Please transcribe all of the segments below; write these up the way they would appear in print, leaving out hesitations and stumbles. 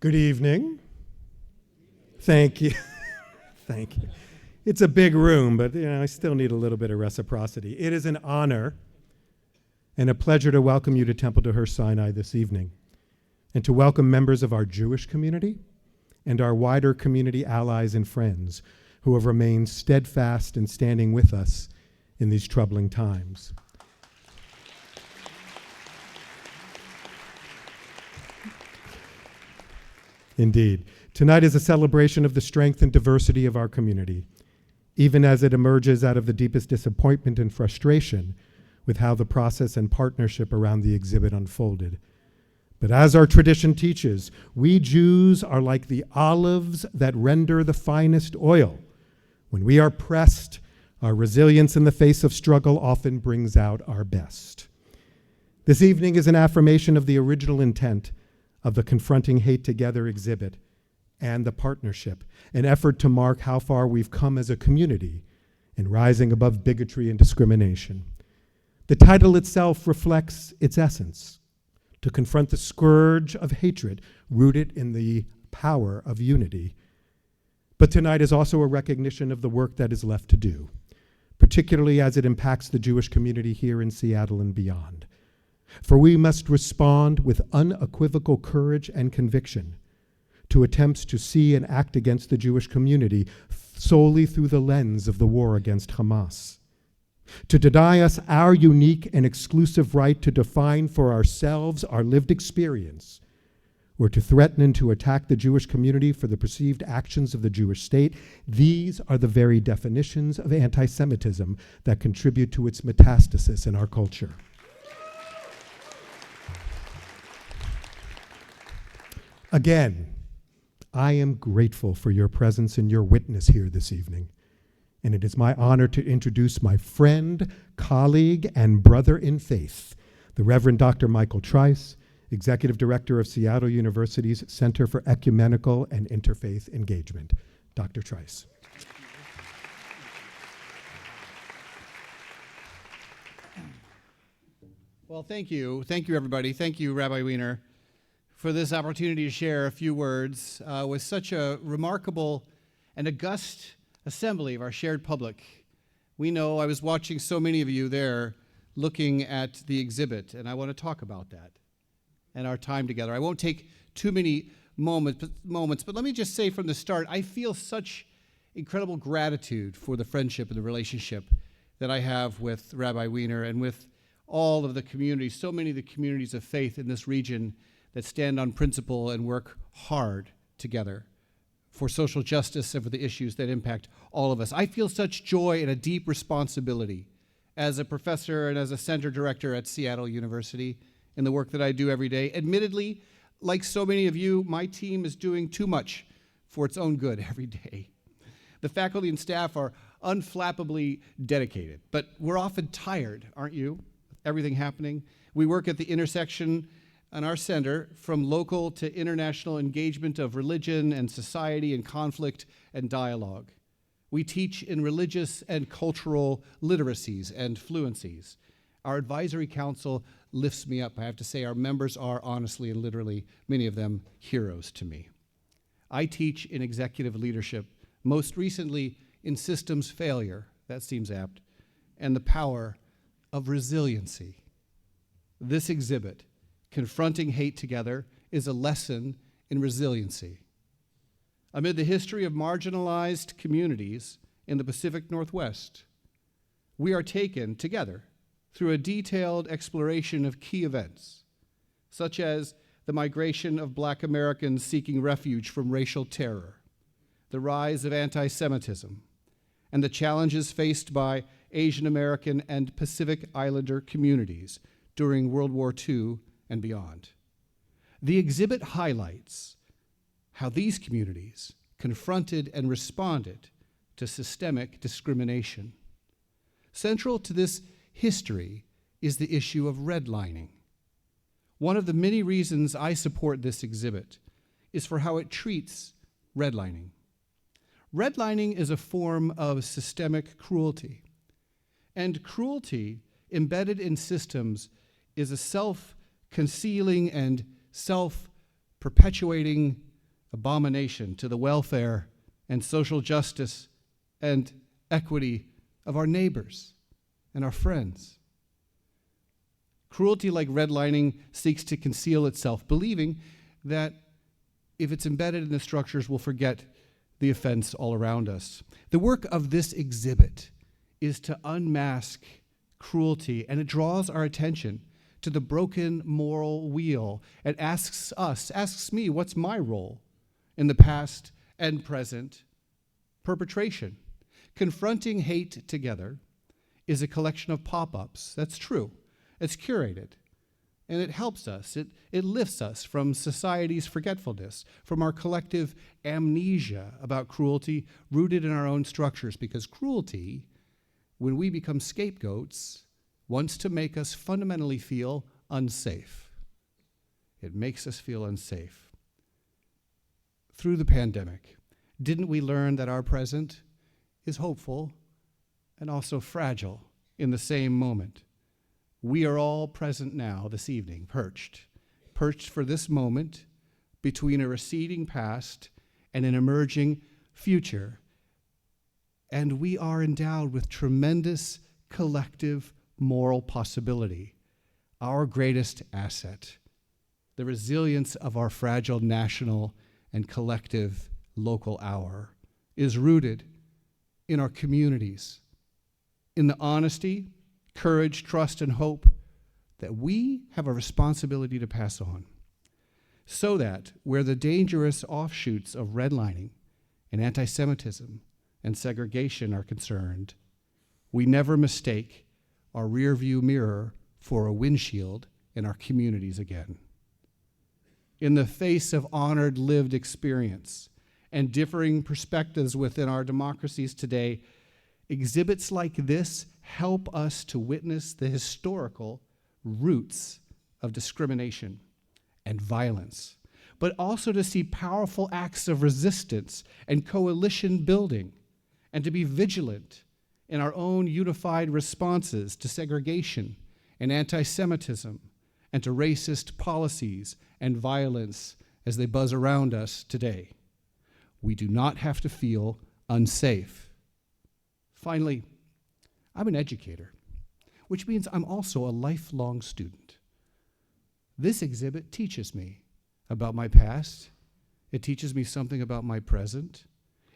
Good evening. Thank you. Thank you. It's a big room, but I still need a little bit of reciprocity. It is an honor and a pleasure to welcome you to Temple to Hirsch Sinai this evening, and to welcome members of our Jewish community and our wider community allies and friends who have remained steadfast in standing with us in these troubling times. Indeed. Tonight is a celebration of the strength and diversity of our community, even as it emerges out of the deepest disappointment and frustration with how the process and partnership around the exhibit unfolded. But as our tradition teaches, we Jews are like the olives that render the finest oil. When we are pressed, our resilience in the face of struggle often brings out our best. This evening is an affirmation of the original intent of the Confronting Hate Together exhibit and the partnership, an effort to mark how far we've come as a community in rising above bigotry and discrimination. The title itself reflects its essence: to confront the scourge of hatred rooted in the power of unity. But tonight is also a recognition of the work that is left to do, particularly as it impacts the Jewish community here in Seattle and beyond. For we must respond with unequivocal courage and conviction to attempts to see and act against the Jewish community solely through the lens of the war against Hamas. To deny us our unique and exclusive right to define for ourselves our lived experience, or to threaten and to attack the Jewish community for the perceived actions of the Jewish state, these are the very definitions of antisemitism that contribute to its metastasis in our culture. Again, I am grateful for your presence and your witness here this evening, and it is my honor to introduce my friend, colleague, and brother in faith, the Reverend Dr. Michael Trice, Executive Director of Seattle University's Center for Ecumenical and Interfaith Engagement. Dr. Trice. Well, thank you. Thank you, everybody. Thank you, Rabbi Wiener, for this opportunity to share a few words with such a remarkable and august assembly of our shared public. We know I was watching so many of you there looking at the exhibit, and I want to talk about that and our time together. I won't take too many moments, but let me just say from the start, I feel such incredible gratitude for the friendship and the relationship that I have with Rabbi Wiener and with all of the communities, so many of the communities of faith in this region that stand on principle and work hard together for social justice and for the issues that impact all of us. I feel such joy and a deep responsibility as a professor and as a center director at Seattle University in the work that I do every day. Admittedly, like so many of you, my team is doing too much for its own good every day. The faculty and staff are unflappably dedicated, but we're often tired, aren't you? Everything happening. We work at the intersection on our center from local to international engagement of religion and society and conflict and dialogue. We teach in religious and cultural literacies and fluencies. Our advisory council lifts me up. I have to say our members are honestly and literally, many of them, heroes to me. I teach in executive leadership, most recently in systems failure, that seems apt, and the power of resiliency. This exhibit, Confronting Hate Together, is a lesson in resiliency. Amid the history of marginalized communities in the Pacific Northwest, we are taken together through a detailed exploration of key events, such as the migration of Black Americans seeking refuge from racial terror, the rise of antisemitism, and the challenges faced by Asian American and Pacific Islander communities during World War II and beyond. The exhibit highlights how these communities confronted and responded to systemic discrimination. Central to this history is the issue of redlining. One of the many reasons I support this exhibit is for how it treats redlining. Redlining is a form of systemic cruelty, and cruelty embedded in systems is a self-concealing and self-perpetuating abomination to the welfare and social justice and equity of our neighbors and our friends. Cruelty like redlining seeks to conceal itself, believing that if it's embedded in the structures, we'll forget the offense all around us. The work of this exhibit is to unmask cruelty, and it draws our attention to the broken moral wheel. It asks me, what's my role in the past and present perpetration? Confronting Hate Together is a collection of pop-ups. That's true. It's curated, and it helps us. It lifts us from society's forgetfulness, from our collective amnesia about cruelty rooted in our own structures, because cruelty, when we become scapegoats, wants to make us fundamentally feel unsafe. It makes us feel unsafe. Through the pandemic, didn't we learn that our present is hopeful and also fragile in the same moment? We are all present now, this evening, perched for this moment between a receding past and an emerging future. And we are endowed with tremendous collective moral possibility, our greatest asset, the resilience of our fragile national and collective local hour is rooted in our communities, in the honesty, courage, trust, and hope that we have a responsibility to pass on, so that where the dangerous offshoots of redlining and antisemitism and segregation are concerned, we never mistake our rearview mirror for a windshield in our communities again. In the face of honored lived experience and differing perspectives within our democracies today, exhibits like this help us to witness the historical roots of discrimination and violence, but also to see powerful acts of resistance and coalition building, and to be vigilant in our own unified responses to segregation and anti-Semitism and to racist policies and violence as they buzz around us today. We do not have to feel unsafe. Finally, I'm an educator, which means I'm also a lifelong student. This exhibit teaches me about my past. It teaches me something about my present.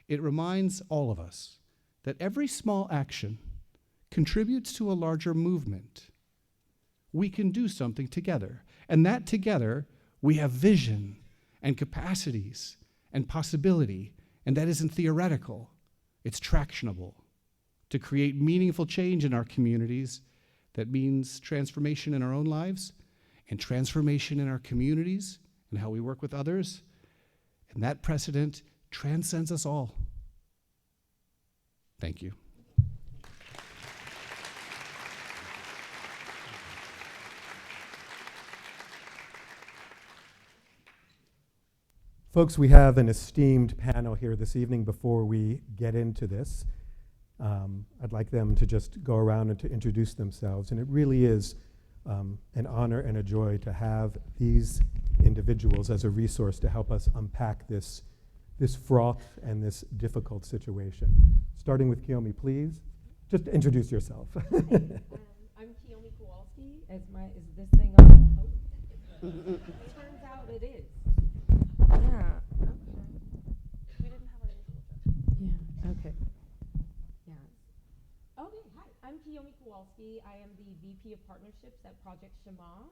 It reminds all of us that every small action contributes to a larger movement. We can do something together, and that together we have vision and capacities and possibility, and that isn't theoretical, it's tractionable. To create meaningful change in our communities, that means transformation in our own lives and transformation in our communities and how we work with others. And that precedent transcends us all. Thank you. Folks, we have an esteemed panel here this evening. Before we get into this, I'd like them to just go around and to introduce themselves. And it really is an honor and a joy to have these individuals as a resource to help us unpack this froth and this difficult situation. Starting with Kiyomi, please. Just introduce yourself. I'm Kiyomi Kowalski. Is this thing on? Oh. Turns out it is. Yeah. Okay. We didn't have our usual joke. Yeah. Okay. Yeah. Okay. Hi. I'm Kiyomi Kowalski. I am the VP of Partnerships at Project Shema.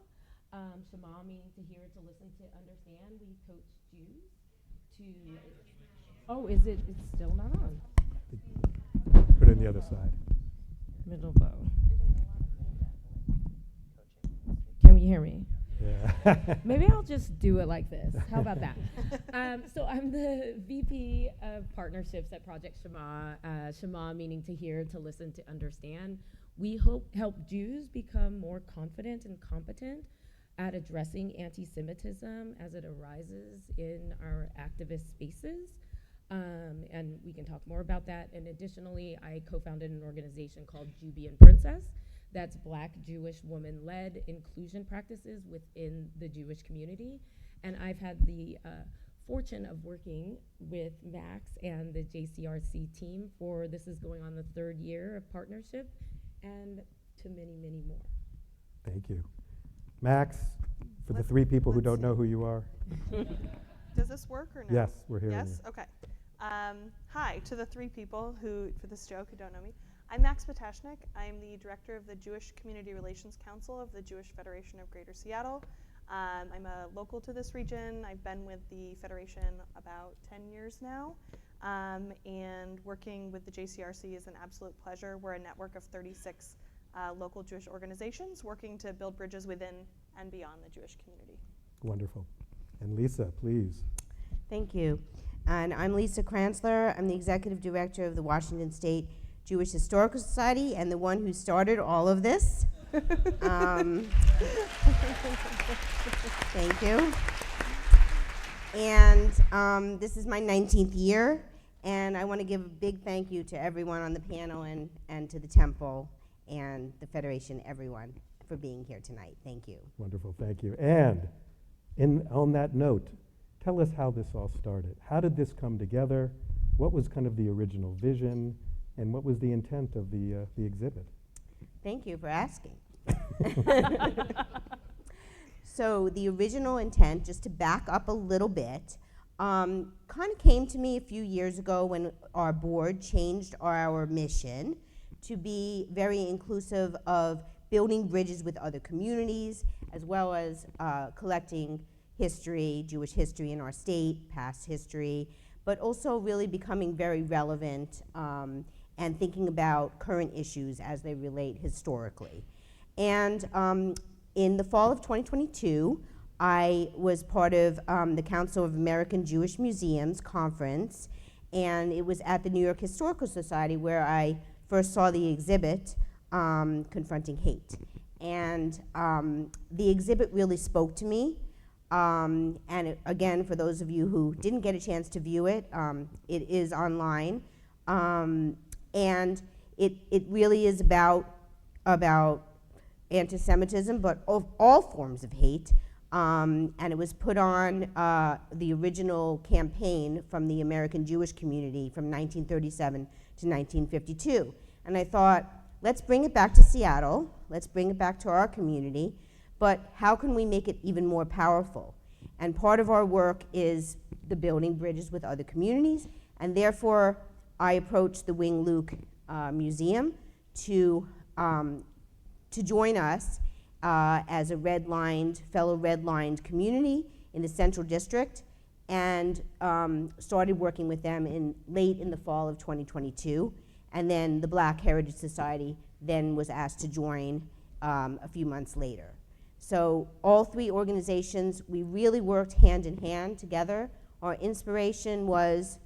Shema meaning to hear, to listen, to understand. We coach Jews to. Oh, is it? It's still not on. Put it on the other side. Middle bow. Can we hear me? Yeah. Maybe I'll just do it like this. How about that? So I'm the VP of Partnerships at Project Shema. Shema meaning to hear, to listen, to understand. We help Jews become more confident and competent at addressing anti-Semitism as it arises in our activist spaces. And we can talk more about that. And additionally, I co-founded an organization called Jubian Princess. That's Black, Jewish, woman-led inclusion practices within the Jewish community. And I've had the fortune of working with Max and the JCRC team this is going on the 3rd year of partnership, and to many, many more. Thank you. Max, for the 3 people who don't know who you are. Does this work or no? Yes, we're hearing Yes? you. Okay. Hi to the 3 people who, for this joke, who don't know me. I'm Max Potashnik. I'm the director of the Jewish Community Relations Council of the Jewish Federation of Greater Seattle. I'm a local to this region. I've been with the Federation about 10 years now. And working with the JCRC is an absolute pleasure. We're a network of 36 local Jewish organizations working to build bridges within and beyond the Jewish community. Wonderful. And Lisa, please. Thank you. And I'm Lisa Kranzler. I'm the executive director of the Washington State Jewish Historical Society and the one who started all of this. Thank you. And this is my 19th year, and I want to give a big thank you to everyone on the panel and to the Temple and the Federation, everyone, for being here tonight. Thank you. Wonderful, thank you. And on that note, tell us how this all started. How did this come together? What was kind of the original vision? And what was the intent of the exhibit? Thank you for asking. So the original intent, just to back up a little bit, kind of came to me a few years ago when our board changed our mission to be very inclusive of building bridges with other communities, as well as collecting history, Jewish history in our state, past history, but also really becoming very relevant and thinking about current issues as they relate historically. And in the fall of 2022, I was part of the Council of American Jewish Museums conference, and it was at the New York Historical Society where I first saw the exhibit, Confronting Hate. And the exhibit really spoke to me. And again, for those of you who didn't get a chance to view it, it is online. And it really is about antisemitism, but of all forms of hate. And it was put on the original campaign from the American Jewish community from 1937 to 1952. And I thought, let's bring it back to Seattle. Let's bring it back to our community. But how can we make it even more powerful? And part of our work is the building bridges with other communities. And therefore, I approached the Wing Luke Museum to join us as a fellow redlined community in the Central District, and started working with them late in the fall of 2022. And then the Black Heritage Society then was asked to join a few months later. So all 3 organizations, we really worked hand in hand together. Our inspiration was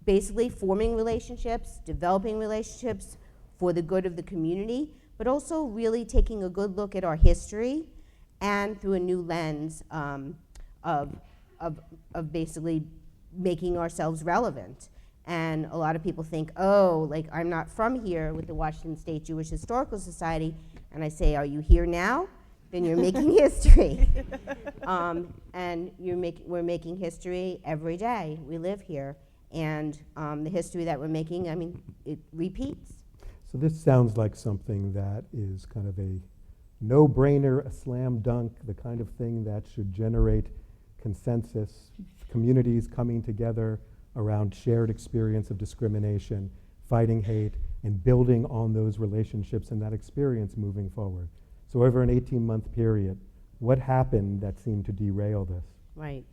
basically forming relationships, developing relationships for the good of the community, but also really taking a good look at our history and through a new lens of basically making ourselves relevant. And a lot of people think, oh, like I'm not from here with the Washington State Jewish Historical Society. And I say, are you here now? Then you're making history. And we're making history every day. We live here. And the history that we're making, I mean, it repeats. So this sounds like something that is kind of a no-brainer, a slam dunk, the kind of thing that should generate consensus, communities coming together around shared experience of discrimination, fighting hate, and building on those relationships and that experience moving forward. So over an 18-month period, what happened that seemed to derail this? Right.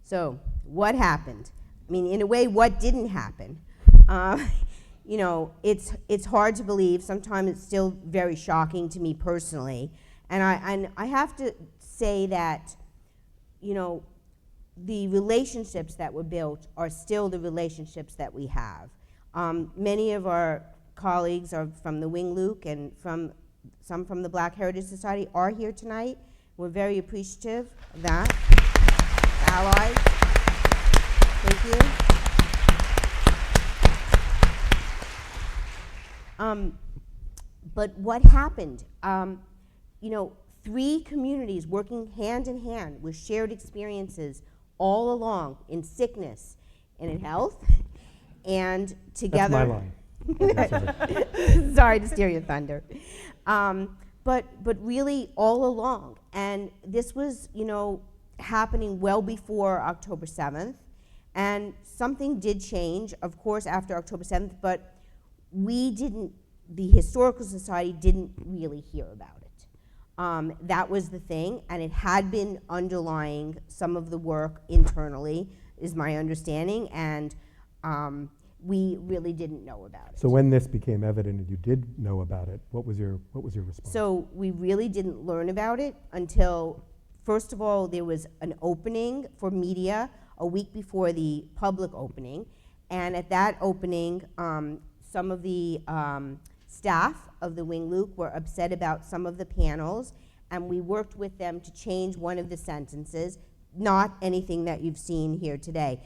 So what happened? I mean, in a way, what didn't happen? You know, it's hard to believe. Sometimes it's still very shocking to me personally. And I have to say that, you know, the relationships that were built are still the relationships that we have. Many of our colleagues are from the Wing Luke and some from the Black Heritage Society are here tonight. We're very appreciative of that. Allies, thank you. But what happened? You know, 3 communities working hand in hand with shared experiences all along, in sickness and in health, and That's together. my line. Sorry to steal your thunder. But really all along. And this was, happening well before October 7th. And something did change, of course, after October 7th, but the Historical Society didn't really hear about it. That was the thing, and it had been underlying some of the work internally, is my understanding, and we really didn't know about it. So when this became evident and you did know about it, what was your response? So we really didn't learn about it until, first of all, there was an opening for media a week before the public opening, and at that opening, some of the staff of the Wing Luke were upset about some of the panels, and we worked with them to change one of the sentences, not anything that you've seen here today.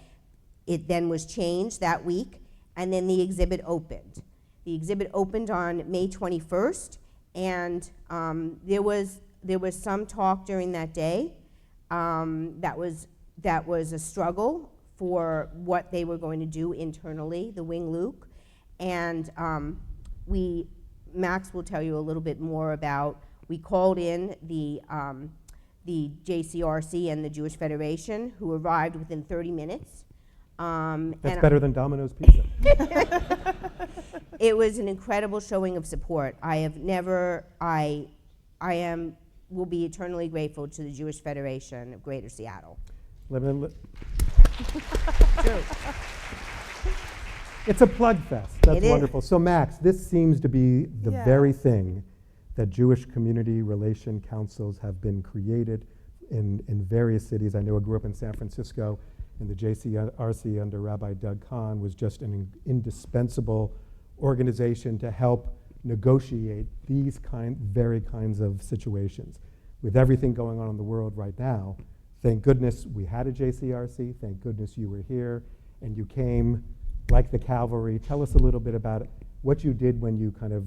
It then was changed that week, and then the exhibit opened. The exhibit opened on May 21st, and there was some talk during that day that was a struggle for what they were going to do internally, the Wing Luke, and Max will tell you a little bit more about. We called in the JCRC and the Jewish Federation, who arrived within 30 minutes. That's better than Domino's Pizza. It was an incredible showing of support. Will be eternally grateful to the Jewish Federation of Greater Seattle. True. It's a plug fest. That's It is. wonderful. So Max, this seems to be the Yeah. very thing that Jewish community relation councils have been created in various cities. I know I grew up in San Francisco, and the JCRC under Rabbi Doug Kahn was just an indispensable organization to help negotiate these very kinds of situations. With everything going on in the world right now, thank goodness we had a JCRC, thank goodness you were here, and you came like the cavalry. Tell us a little bit about what you did when you kind of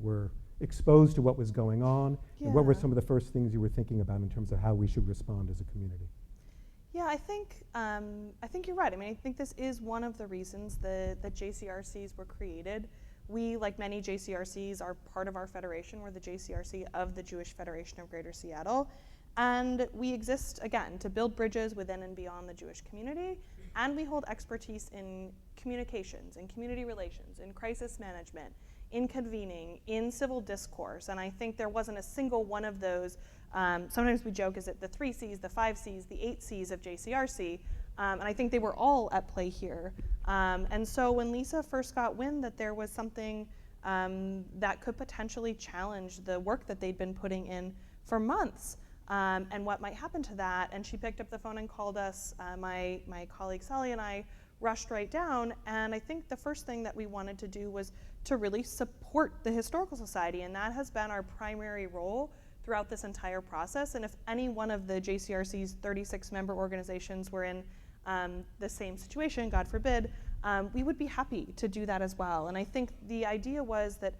were exposed to what was going on, and what were Yeah. some of the first things you were thinking about in terms of how we should respond as a community? Yeah, I think you're right. I mean, I think this is one of the reasons that JCRCs were created. We, like many JCRCs, are part of our federation. We're the JCRC of the Jewish Federation of Greater Seattle. And we exist, again, to build bridges within and beyond the Jewish community. And we hold expertise in communications, in community relations, in crisis management, in convening, in civil discourse. And I think there wasn't a single one of those. Sometimes we joke, is it the 3 C's, the 5 C's, the 8 C's of JCRC? And I think they were all at play here. And so when Lisa first got wind that there was something that could potentially challenge the work that they'd been putting in for months, and what might happen to that, and she picked up the phone and called us, my colleague Sally and I rushed right down, and I think the first thing that we wanted to do was to really support the Historical Society, and that has been our primary role throughout this entire process. And if any one of the JCRC's 36 member organizations were in the same situation, God forbid, we would be happy to do that as well. And I think the idea was that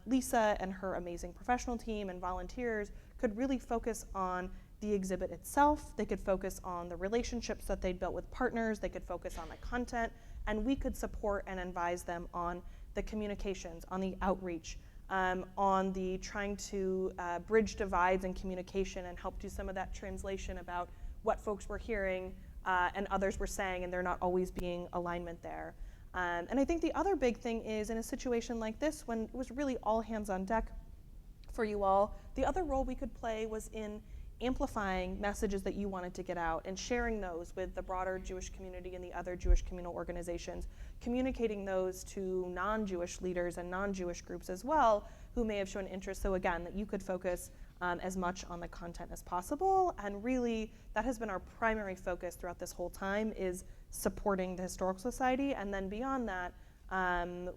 Lisa and her amazing professional team and volunteers could really focus on the exhibit itself. They could focus on the relationships that they'd built with partners. They could focus on the content, and we could support and advise them on the communications, on the outreach, on the trying to bridge divides in communication and help do some of that translation about what folks were hearing and others were saying, and there not always being alignment there. And I think the other big thing is, in a situation like this, when it was really all hands on deck for you all, the other role we could play was in amplifying messages that you wanted to get out and sharing those with the broader Jewish community and the other Jewish communal organizations, communicating those to non-Jewish leaders and non-Jewish groups as well who may have shown interest. So again, that you could focus as much on the content as possible, and really that has been our primary focus throughout this whole time, is supporting the Historical Society. And then beyond that,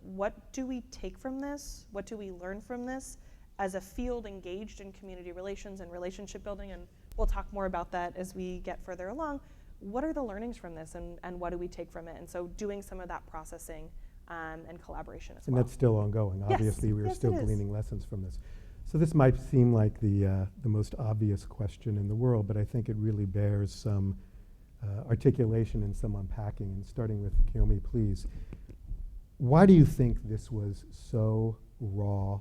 what do we take from this? What do we learn from this as a field engaged in community relations and relationship building? And we'll talk more about that as we get further along. What are the learnings from this, and what do we take from it? And so doing some of that processing and collaboration as well. And that's still ongoing. Yes. Obviously, we are Yes, still it is. gleaning lessons from this. So this might seem like the most obvious question in the world, but I think it really bears some articulation and some unpacking. And starting with Kiyomi, please. Why do you think this was so raw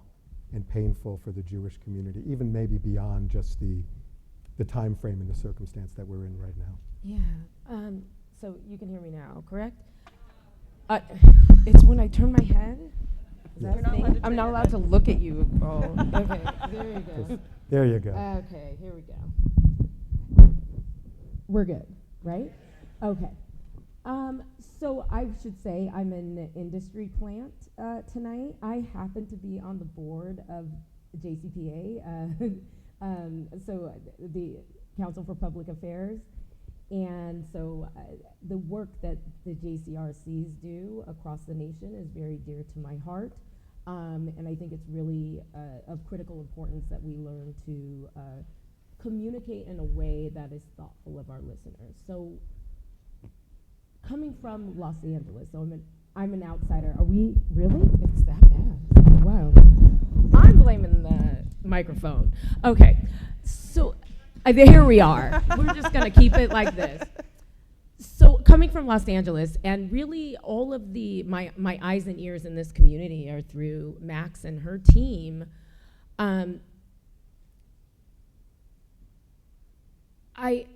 and painful for the Jewish community, even maybe beyond just the time frame and the circumstance that we're in right now? Yeah. So you can hear me now, correct? It's when I turn my head. Is that a thing? I'm not allowed to look at you. Oh, okay. There you go. There you go. Okay, here we go. We're good, right? Okay. So I should say I'm in the industry plant tonight. I happen to be on the board of JCPA, so the Council for Public Affairs. And so the work that the JCRCs do across the nation is very dear to my heart. And I think it's really of critical importance that we learn to communicate in a way that is thoughtful of our listeners. So coming from Los Angeles, so I'm an outsider. Are we really? It's that bad. Wow. I'm blaming the microphone. Okay. So here we are. We're just going to keep it like this. So coming from Los Angeles, and really all of my eyes and ears in this community are through Max and her team. I've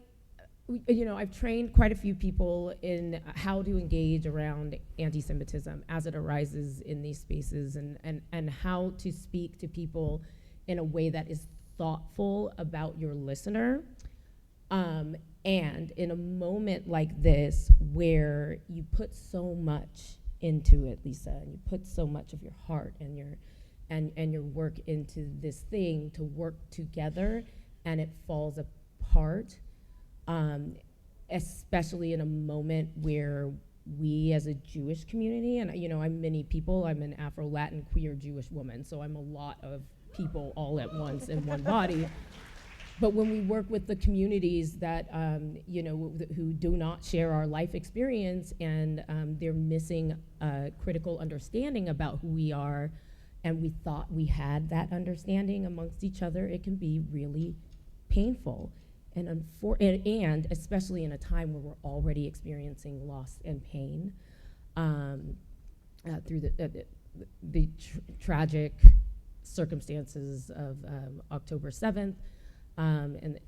trained quite a few people in how to engage around anti-Semitism as it arises in these spaces, and how to speak to people in a way that is thoughtful about your listener. And in a moment like this, where you put so much into it, Lisa, and you put so much of your heart and your work into this thing to work together, and it falls apart, especially in a moment where we as a Jewish community, and I'm many people, I'm an Afro-Latin queer Jewish woman, so I'm a lot of people all at once in one body. But when we work with the communities that, who do not share our life experience, and they're missing a critical understanding about who we are, and we thought we had that understanding amongst each other, it can be really painful. And especially in a time where we're already experiencing loss and pain through the tragic circumstances of October 7th, and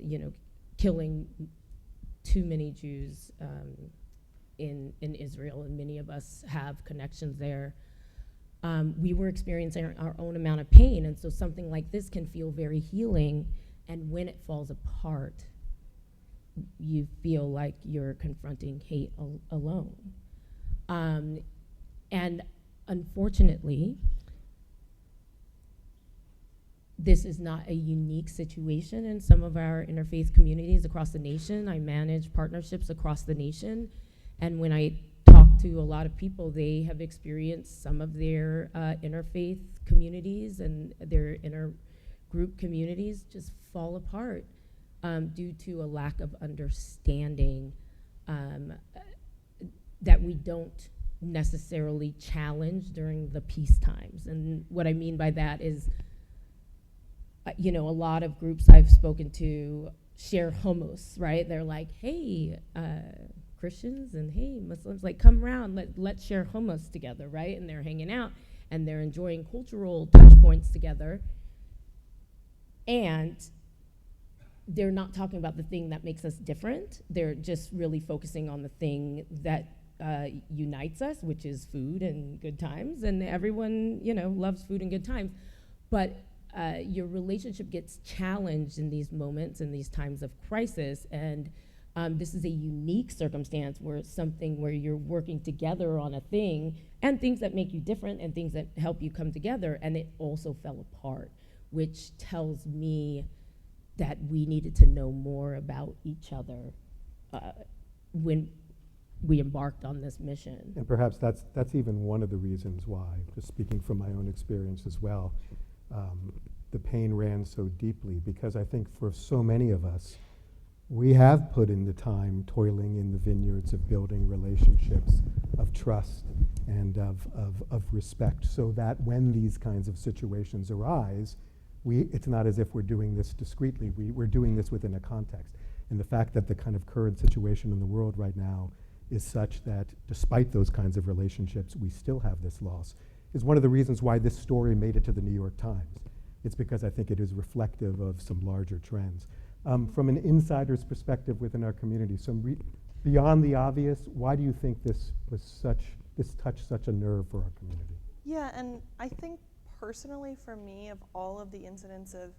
killing too many Jews in Israel, and many of us have connections there. We were experiencing our own amount of pain, and so something like this can feel very healing, and when it falls apart, you feel like you're confronting hate alone. And unfortunately, this is not a unique situation in some of our interfaith communities across the nation. I manage partnerships across the nation, and when I talk to a lot of people, they have experienced some of their interfaith communities and their intergroup communities just fall apart due to a lack of understanding that we don't necessarily challenge during the peace times. And what I mean by that is, a lot of groups I've spoken to share hummus, right? They're like, hey, Christians and hey, Muslims, like, come around, let's share hummus together, right? And they're hanging out and they're enjoying cultural touch points together. And they're not talking about the thing that makes us different. They're just really focusing on the thing that unites us, which is food and good times. And everyone, loves food and good times. But your relationship gets challenged in these moments, in these times of crisis, and this is a unique circumstance where it's something where you're working together on a thing, and things that make you different and things that help you come together, and it also fell apart, which tells me that we needed to know more about each other when we embarked on this mission. And perhaps that's even one of the reasons why, just speaking from my own experience as well, the pain ran so deeply, because I think for so many of us, we have put in the time toiling in the vineyards of building relationships of trust and of respect, so that when these kinds of situations arise, it's not as if we're doing this discreetly, we're doing this within a context. And the fact that the kind of current situation in the world right now is such that despite those kinds of relationships, we still have this loss, is one of the reasons why this story made it to the New York Times. It's because I think it is reflective of some larger trends. From an insider's perspective within our community, beyond the obvious, why do you think this touched such a nerve for our community? Yeah, and I think personally for me, of all of the incidents of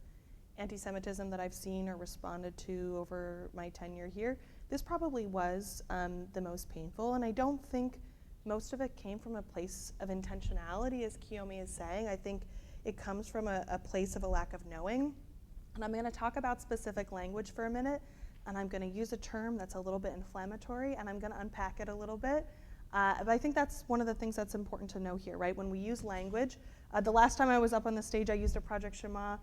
anti-Semitism that I've seen or responded to over my tenure here, this probably was the most painful, and I don't think most of it came from a place of intentionality, as Kiyomi is saying. I think it comes from a place of a lack of knowing. And I'm going to talk about specific language for a minute, and I'm going to use a term that's a little bit inflammatory, and I'm going to unpack it a little bit. But I think that's one of the things that's important to know here, right? When we use language, the last time I was up on the stage, I used a Project Shema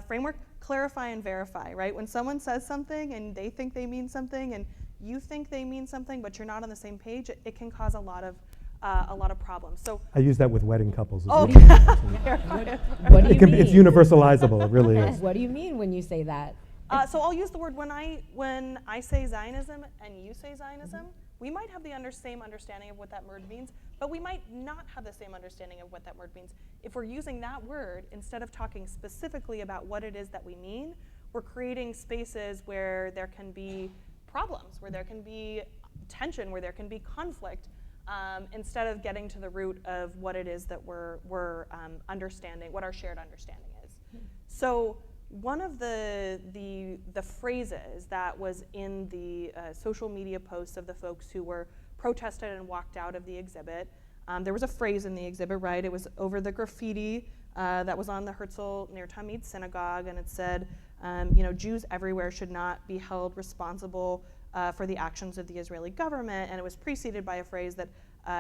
framework, clarify and verify, right? When someone says something and they think they mean something and you think they mean something, but you're not on the same page, it can cause a lot of problems. So I use that with wedding couples as well. What do you mean? It's universalizable, it really is. What do you mean when you say that? So I'll use the word when I say Zionism and you say Zionism, we might have the same understanding of what that word means, but we might not have the same understanding of what that word means. If we're using that word, instead of talking specifically about what it is that we mean, we're creating spaces where there can be problems, where there can be tension, where there can be conflict, instead of getting to the root of what it is that we're understanding, what our shared understanding is. So one of the phrases that was in the social media posts of the folks who were protested and walked out of the exhibit, there was a phrase in the exhibit, right? It was over the graffiti that was on the Herzl near Tamid synagogue, and it said, Jews everywhere should not be held responsible for the actions of the Israeli government, and it was preceded by a phrase that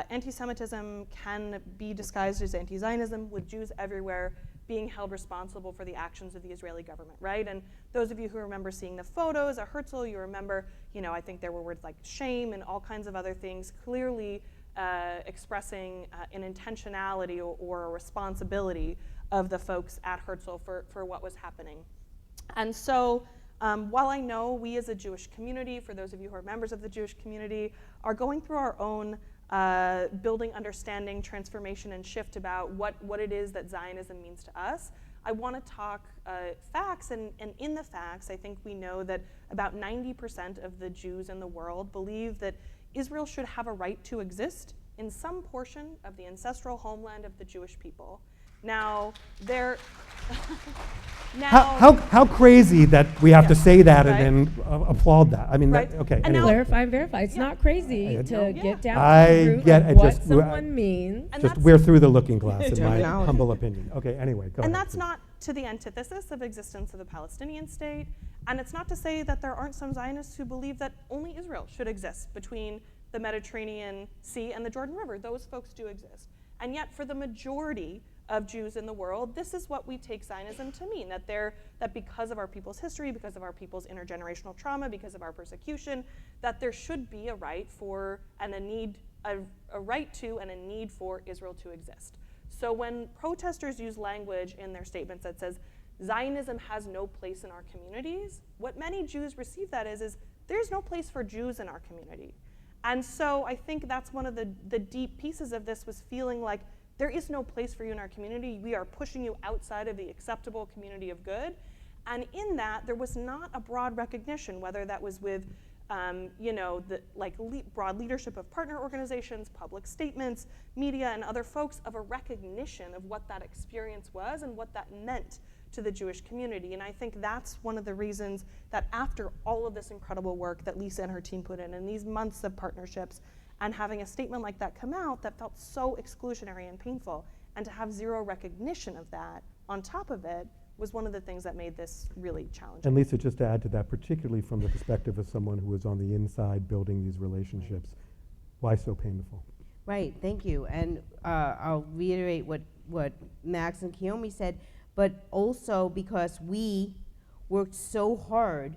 anti-Semitism can be disguised as anti-Zionism, with Jews everywhere being held responsible for the actions of the Israeli government, right? And those of you who remember seeing the photos at Herzl, you remember, I think there were words like shame and all kinds of other things, clearly expressing an intentionality or a responsibility of the folks at Herzl for what was happening. And so while I know we as a Jewish community, for those of you who are members of the Jewish community, are going through our own building understanding, transformation, and shift about what it is that Zionism means to us, I want to talk facts, and in the facts, I think we know that about 90% of the Jews in the world believe that Israel should have a right to exist in some portion of the ancestral homeland of the Jewish people. Now, How crazy that we have to say that right? and then applaud that. I mean, Right. okay. And Anyway. Clarify and verify. It's not crazy to get down I to the root get of it, what just- someone means. And Just that's- we're through the looking glass, in my Terminology. humble opinion. Okay, anyway, go ahead. And that's please. not to the antithesis of existence of the Palestinian state, and it's not to say that there aren't some Zionists who believe that only Israel should exist between the Mediterranean Sea and the Jordan River. Those folks do exist. And yet, for the majority of Jews in the world, this is what we take Zionism to mean, that because of our people's history, because of our people's intergenerational trauma, because of our persecution, that there should be a right for and a right to and a need for Israel to exist. So when protesters use language in their statements that says Zionism has no place in our communities, what many Jews receive that is there's no place for Jews in our community. And so I think that's one of the deep pieces of this, was feeling like there is no place for you in our community. We are pushing you outside of the acceptable community of good. And in that, there was not a broad recognition, whether that was with broad leadership of partner organizations, public statements, media, and other folks, of a recognition of what that experience was and what that meant to the Jewish community. And I think that's one of the reasons that after all of this incredible work that Lisa and her team put in, and these months of partnerships, and having a statement like that come out that felt so exclusionary and painful, and to have zero recognition of that on top of it, was one of the things that made this really challenging. And Lisa, just to add to that, particularly from the perspective of someone who was on the inside building these relationships, why so painful? Right, thank you. And I'll reiterate what Max and Kiyomi said, but also because we worked so hard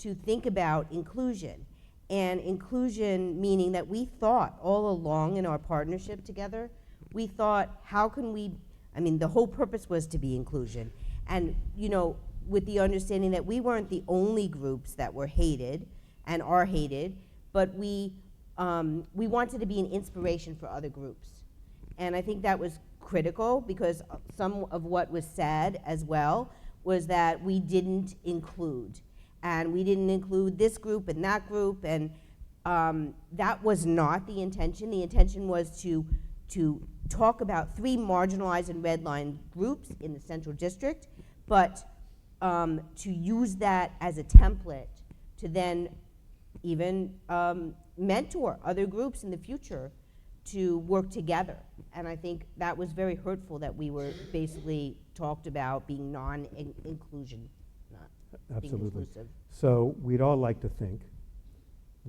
to think about inclusion. And inclusion meaning that we thought all along in our partnership together, we thought, how can we, the whole purpose was to be inclusion. And, with the understanding that we weren't the only groups that were hated and are hated, but we wanted to be an inspiration for other groups. And I think that was critical, because some of what was said as well was that we didn't include. And we didn't include this group and that group, and that was not the intention. The intention was to talk about 3 marginalized and redlined groups in the Central District, but to use that as a template to then even mentor other groups in the future to work together. And I think that was very hurtful, that we were basically talked about being non-inclusion, not being Absolutely. inclusive. So we'd all like to think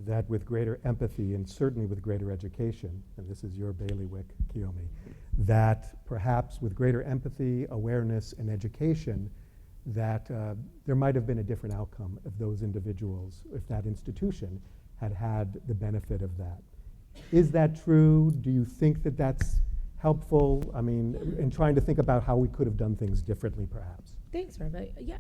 that with greater empathy and certainly with greater education, and this is your bailiwick, Kiyomi, that perhaps with greater empathy, awareness, and education, that there might have been a different outcome if those individuals, if that institution had had the benefit of that. Is that true? Do you think that that's helpful? I mean, in trying to think about how we could have done things differently, perhaps. Thanks, Rabbi. Yeah,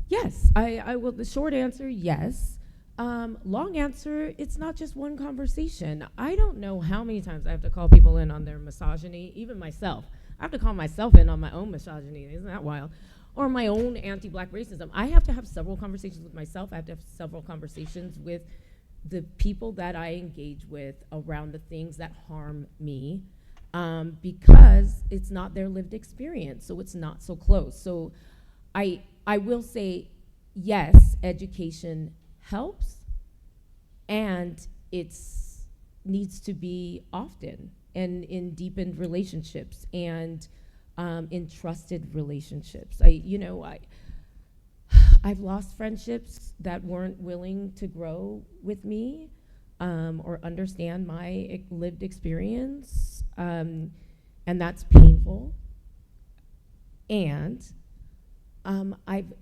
yes. I will. The short answer, yes. Long answer, it's not just one conversation. I don't know how many times I have to call people in on their misogyny, even myself. I have to call myself in on my own misogyny. Isn't that wild? Or my own anti-black racism. I have to have several conversations with myself. I have to have several conversations with the people that I engage with around the things that harm me, because it's not their lived experience, so it's not so close. So I will say, yes, education helps, and it's needs to be often, and in deepened relationships, and in trusted relationships. I've lost friendships that weren't willing to grow with me or understand my lived experience, and that's painful. And I've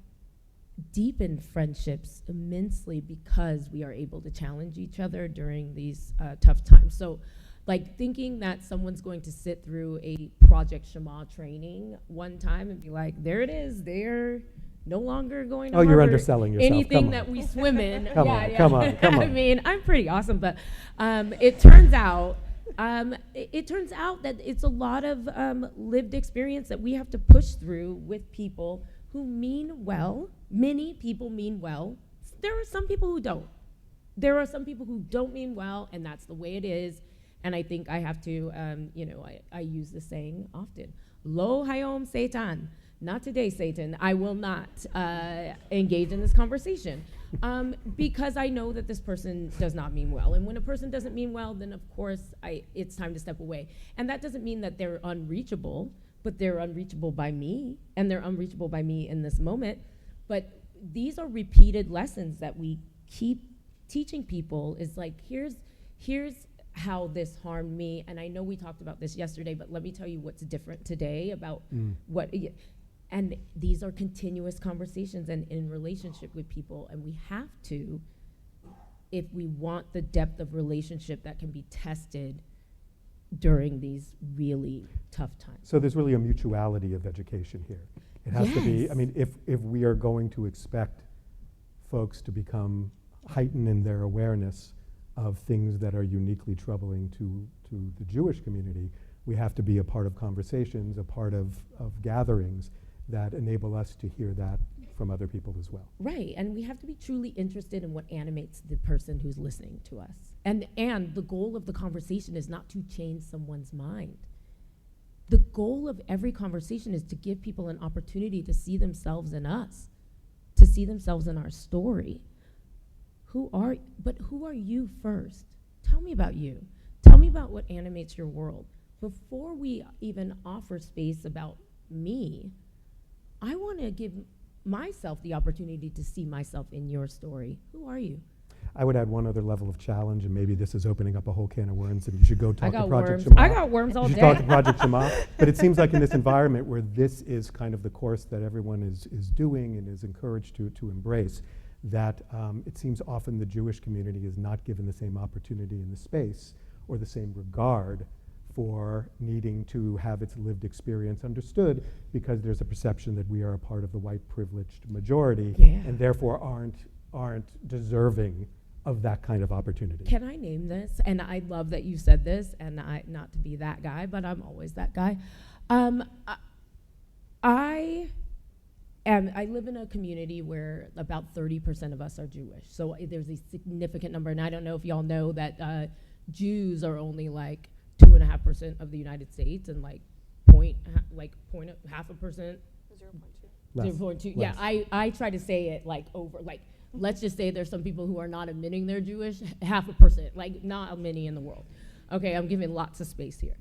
deepened friendships immensely because we are able to challenge each other during these tough times. So, like, thinking that someone's going to sit through a Project Shema training one time and be like, there it is, they're no longer going to Oh, you're harbor underselling yourself. anything Come that on. we swim in. Come on, come on, come I on. mean, I'm pretty awesome, but it turns out that it's a lot of lived experience that we have to push through with people who mean well. Many people mean well. There are some people who don't. There are some people who don't mean well, and that's the way it is. And I think I have to, I use the saying often, Lo hayom Satan. Not today, Satan. I will not engage in this conversation because I know that this person does not mean well. And when a person doesn't mean well, then of course it's time to step away. And that doesn't mean that they're unreachable, but they're unreachable by me, and they're unreachable by me in this moment. But these are repeated lessons that we keep teaching people. Is like, here's how this harmed me. And I know we talked about this yesterday, but let me tell you what's different today about what. And these are continuous conversations and in relationship with people. And we have to, if we want the depth of relationship that can be tested during these really tough times. So there's really a mutuality of education here. It has to be, I mean, if we are going to expect folks to become heightened in their awareness of things that are uniquely troubling to the Jewish community, we have to be a part of conversations, a part of gatherings that enable us to hear that from other people as well. Right, and we have to be truly interested in what animates the person who's listening to us. And the goal of the conversation is not to change someone's mind. The goal of every conversation is to give people an opportunity to see themselves in us, to see themselves in our story. Who are you first? Tell me about you. Tell me about what animates your world. Before we even offer space about me, I want to give myself the opportunity to see myself in your story. Who are you? I would add one other level of challenge, and maybe this is opening up a whole can of worms, and you should go talk to Project worms. Shema. I got worms all You should day. talk to Project Shema. But it seems like in this environment where this is kind of the course that everyone is doing and is encouraged to embrace, that it seems often the Jewish community is not given the same opportunity in the space or the same regard therefore needing to have its lived experience understood because there's a perception that we are a part of the white privileged majority and therefore aren't deserving of that kind of opportunity. Can I name this? And I love that you said this, and not to be that guy, but I'm always that guy. I live in a community where about 30% of us are Jewish. So there's a significant number, and I don't know if y'all know that Jews are only like 2.5% of the United States, and like half a percent. 0.2. Yeah, I try to say it like over, like, let's just say there's some people who are not admitting they're Jewish, 0.5%, like not many in the world. Okay, I'm giving lots of space here.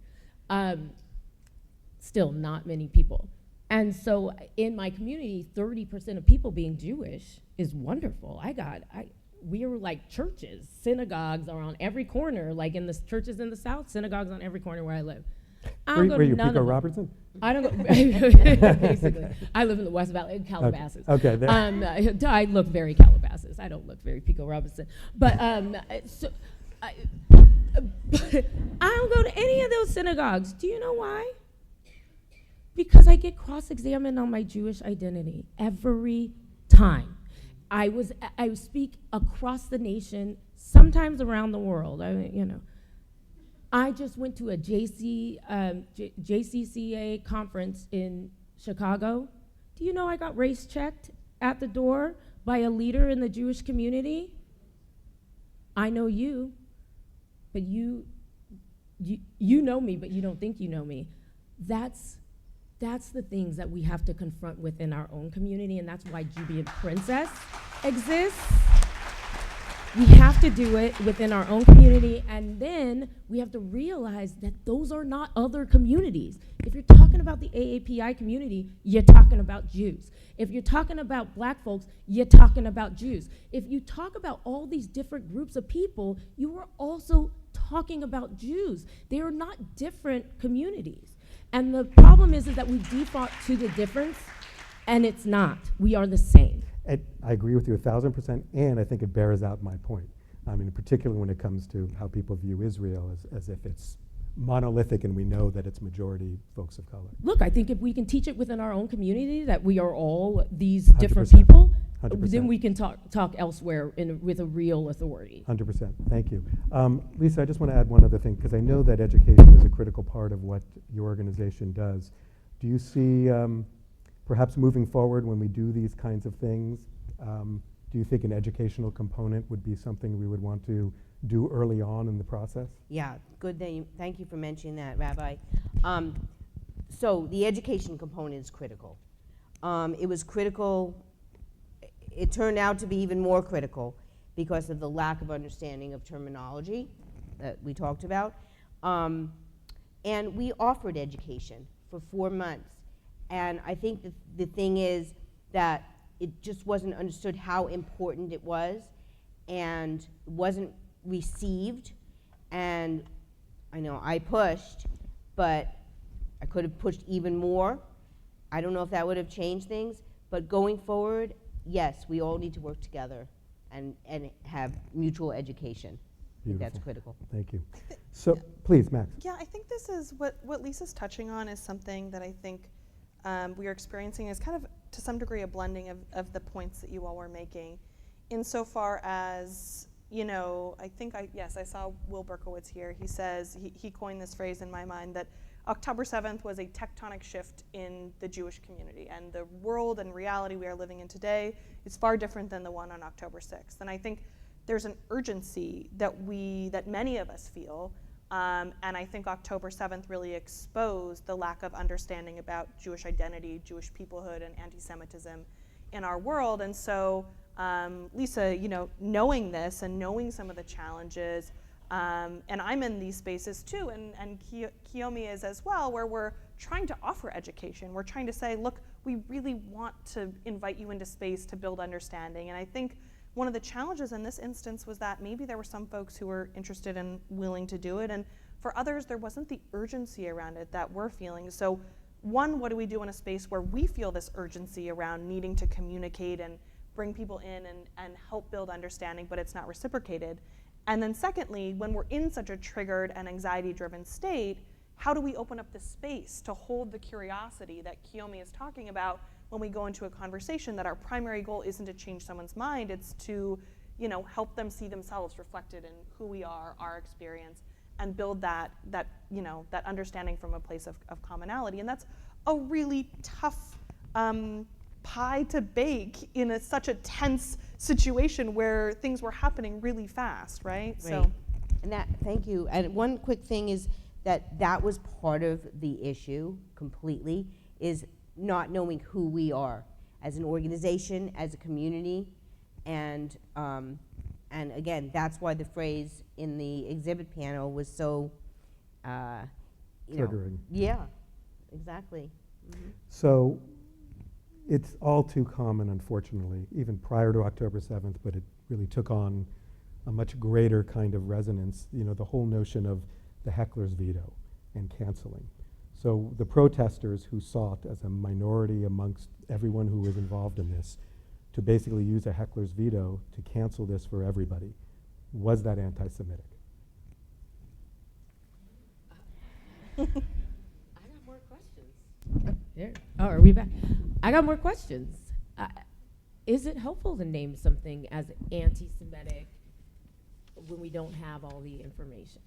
Still not many people. And so in my community, 30% of people being Jewish is wonderful. We were like churches, synagogues are on every corner, like in the churches in the South, synagogues on every corner where I live. Were you Pico Robertson? I don't go, basically. I live in the West Valley, in Calabasas. Okay. I look very Calabasas. I don't look very Pico Robertson. But I don't go to any of those synagogues. Do you know why? Because I get cross-examined on my Jewish identity every time. I speak across the nation, sometimes around the world. I just went to a JCCA conference in Chicago. Do you know I got race checked at the door by a leader in the Jewish community? I know you, but you know me, but you don't think you know me. That's the things that we have to confront within our own community, and that's why Jubiant Princess exists. We have to do it within our own community, and then we have to realize that those are not other communities. If you're talking about the AAPI community, you're talking about Jews. If you're talking about black folks, you're talking about Jews. If you talk about all these different groups of people, you are also talking about Jews. They are not different communities. And the problem is that we default to the difference, and it's not. We are the same. I agree with you 1,000%, and I think it bears out my point. I mean, particularly when it comes to how people view Israel as if it's monolithic and we know that it's majority folks of color. Look, I think if we can teach it within our own community that we are all these 100%. different people, 100%. then we can talk elsewhere with a real authority. 100%. Thank you. Lisa, I just want to add one other thing, because I know that education is a critical part of what your organization does. Do you see, perhaps moving forward when we do these kinds of things, do you think an educational component would be something we would want to do early on in the process? Yeah, good. Thank you for mentioning that, Rabbi. So the education component is critical. It was critical. It turned out to be even more critical because of the lack of understanding of terminology that we talked about. And we offered education for 4 months. And I think the thing is that it just wasn't understood how important it was and wasn't received. And I know I pushed, but I could have pushed even more. I don't know if that would have changed things, but going forward, yes, we all need to work together and have mutual education. I think that's critical. Thank you. So please, Max. Yeah, I think this is what Lisa's touching on is something that I think we are experiencing is kind of, to some degree, a blending of the points that you all were making, insofar as, I saw Will Berkowitz here. He says, he coined this phrase in my mind, that October 7th was a tectonic shift in the Jewish community, and the world and reality we are living in today is far different than the one on October 6th. And I think there's an urgency that many of us feel. And I think October 7th really exposed the lack of understanding about Jewish identity, Jewish peoplehood, and anti-Semitism in our world. And so, Lisa, knowing this and knowing some of the challenges, and I'm in these spaces too, and Kiyomi is as well, where we're trying to offer education. We're trying to say, look, we really want to invite you into space to build understanding. And I think one of the challenges in this instance was that maybe there were some folks who were interested and willing to do it, and for others there wasn't the urgency around it that we're feeling. So one, what do we do in a space where we feel this urgency around needing to communicate and bring people in and help build understanding, but it's not reciprocated? And then secondly, when we're in such a triggered and anxiety-driven state, how do we open up the space to hold the curiosity that Kiyomi is talking about when we go into a conversation, that our primary goal isn't to change someone's mind, it's to, you know, help them see themselves reflected in who we are, our experience, and build that you know, that understanding from a place of commonality. And that's a really tough pie to bake in such a tense situation where things were happening really fast, right? So, and thank you. And one quick thing is that was part of the issue completely, is not knowing who we are as an organization, as a community, and again, that's why the phrase in the exhibit panel was so, Triggering. Yeah, exactly. Mm-hmm. So it's all too common, unfortunately, even prior to October 7th, but it really took on a much greater kind of resonance, you know, the whole notion of the heckler's veto and canceling. So the protesters who sought, as a minority amongst everyone who was involved in this, to basically use a heckler's veto to cancel this for everybody, was that anti-Semitic? I got more questions. There. Oh, are we back? I got more questions. Is it helpful to name something as anti-Semitic when we don't have all the information?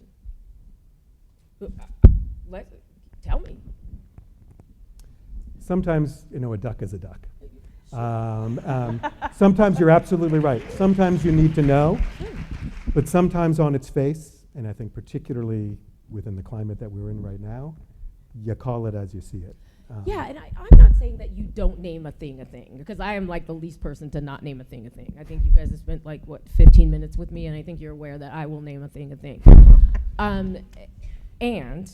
Tell me. Sometimes, you know, a duck is a duck. Sometimes you're absolutely right. Sometimes you need to know, but sometimes on its face, and I think particularly within the climate that we're in right now, you call it as you see it. Yeah, and I'm not saying that you don't name a thing, because I am like the least person to not name a thing. I think you guys have spent like, 15 minutes with me, and I think you're aware that I will name a thing. And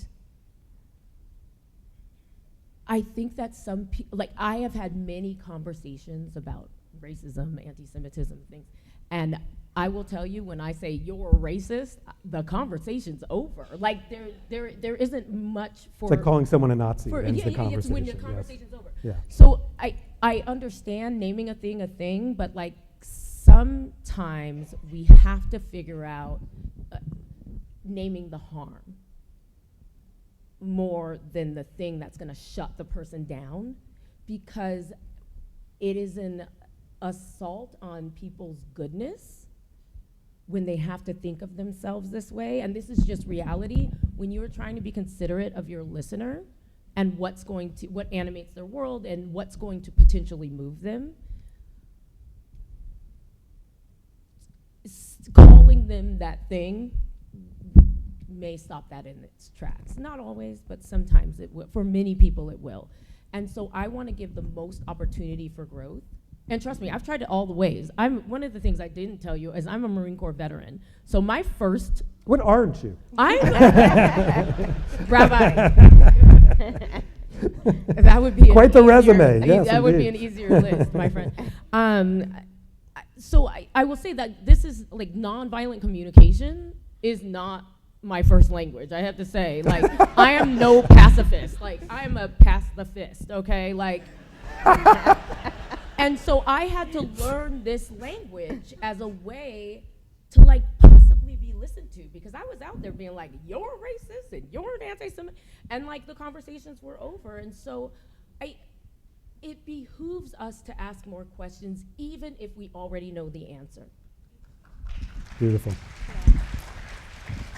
I think that some people, like I have had many conversations about racism, anti-Semitism, things, and I will tell you, when I say you're racist, the conversation's over. Like there isn't much for. It's like calling someone a Nazi. Ends the conversation. It's when the conversation's over. Yeah. So I understand naming a thing, but like sometimes we have to figure out naming the harm more than the thing that's going to shut the person down, because it is an assault on people's goodness when they have to think of themselves this way. And this is just reality. When you're trying to be considerate of your listener and what animates their world and what's going to potentially move them, calling them that thing may stop that in its tracks. Not always, but sometimes it will. For many people, it will. And so I want to give the most opportunity for growth. And trust me, I've tried it all the ways. One of the things I didn't tell you is I'm a Marine Corps veteran. So my first... What aren't you? I'm Rabbi. That would be quite the resume. Yes, that would be an easier list, my friend. So I will say that this is like nonviolent communication is not my first language. I have to say, like, I am no pacifist. Like, I am a pacifist. Okay, like. And so I had to learn this language as a way to like possibly be listened to, because I was out there being like, you're racist and you're an anti-Semitic, and like the conversations were over. And so it behooves us to ask more questions, even if we already know the answer. Beautiful.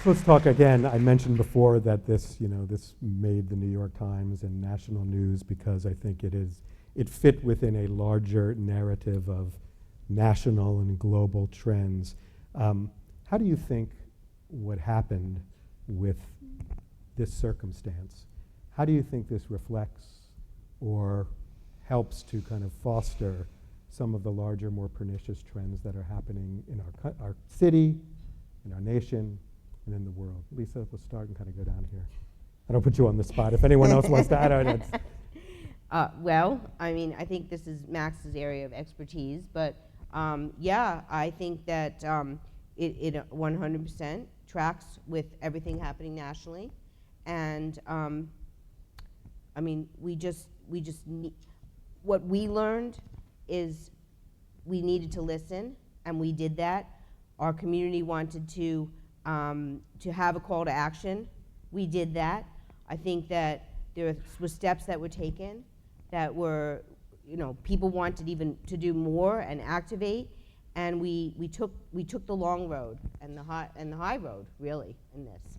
So let's talk again. I mentioned before that this made the New York Times and national news because I think it fit within a larger narrative of national and global trends. How do you think what happened with this circumstance, how do you think this reflects or helps to kind of foster some of the larger, more pernicious trends that are happening in our city, in our nation, and in the world? Lisa, we'll start and kind of go down here. I don't put you on the spot. If anyone else wants to add on it. Well, I mean, I think this is Max's area of expertise, but yeah, I think that it 100% tracks with everything happening nationally, and I mean, we just need, what we learned is we needed to listen, and we did that. Our community wanted to have a call to action. We did that. I think that there were steps that were taken that were, people wanted even to do more and activate, and we took the long road and the high road, really, in this.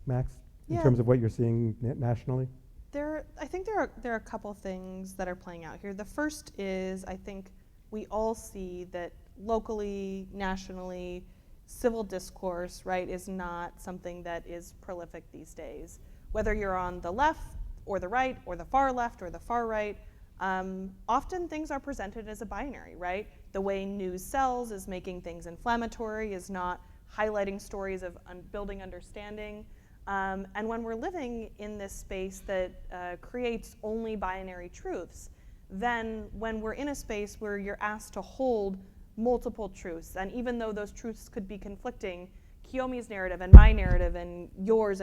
Max, in Yeah. terms of what you're seeing nationally? I think there are a couple things that are playing out here. The first is, I think we all see that locally, nationally, civil discourse, right, is not something that is prolific these days. Whether you're on the left or the right or the far left or the far right, often things are presented as a binary, right? The way news sells is making things inflammatory, is not highlighting stories of building understanding. And when we're living in this space that creates only binary truths, then when we're in a space where you're asked to hold multiple truths, and even though those truths could be conflicting, Kiyomi's narrative and my narrative and yours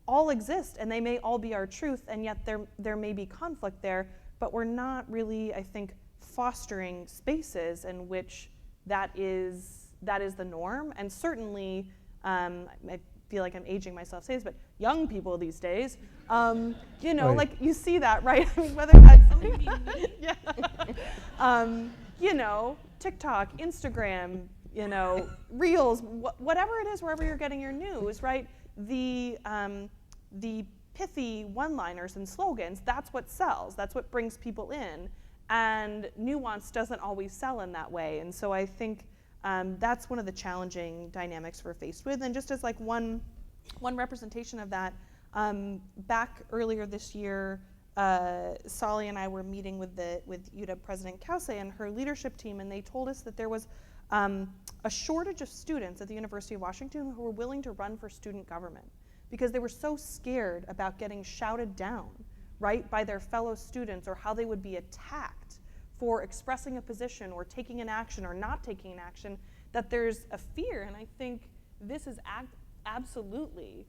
all exist, and they may all be our truth, and yet there may be conflict there, but we're not really, I think, fostering spaces in which that is the norm. And certainly, I feel like I'm aging myself saying this, but young people these days, Right. like you see that, right? I mean, whether that's TikTok, Instagram, Reels, whatever it is, wherever you're getting your news, right? The pithy one-liners and slogans, that's what sells. That's what brings people in. And nuance doesn't always sell in that way. And so I think that's one of the challenging dynamics we're faced with. And just as like one representation of that, back earlier this year, Solly and I were meeting with UW President Kause and her leadership team, and they told us that there was a shortage of students at the University of Washington who were willing to run for student government because they were so scared about getting shouted down, right, by their fellow students, or how they would be attacked for expressing a position or taking an action or not taking an action, that there's a fear. And I think this is absolutely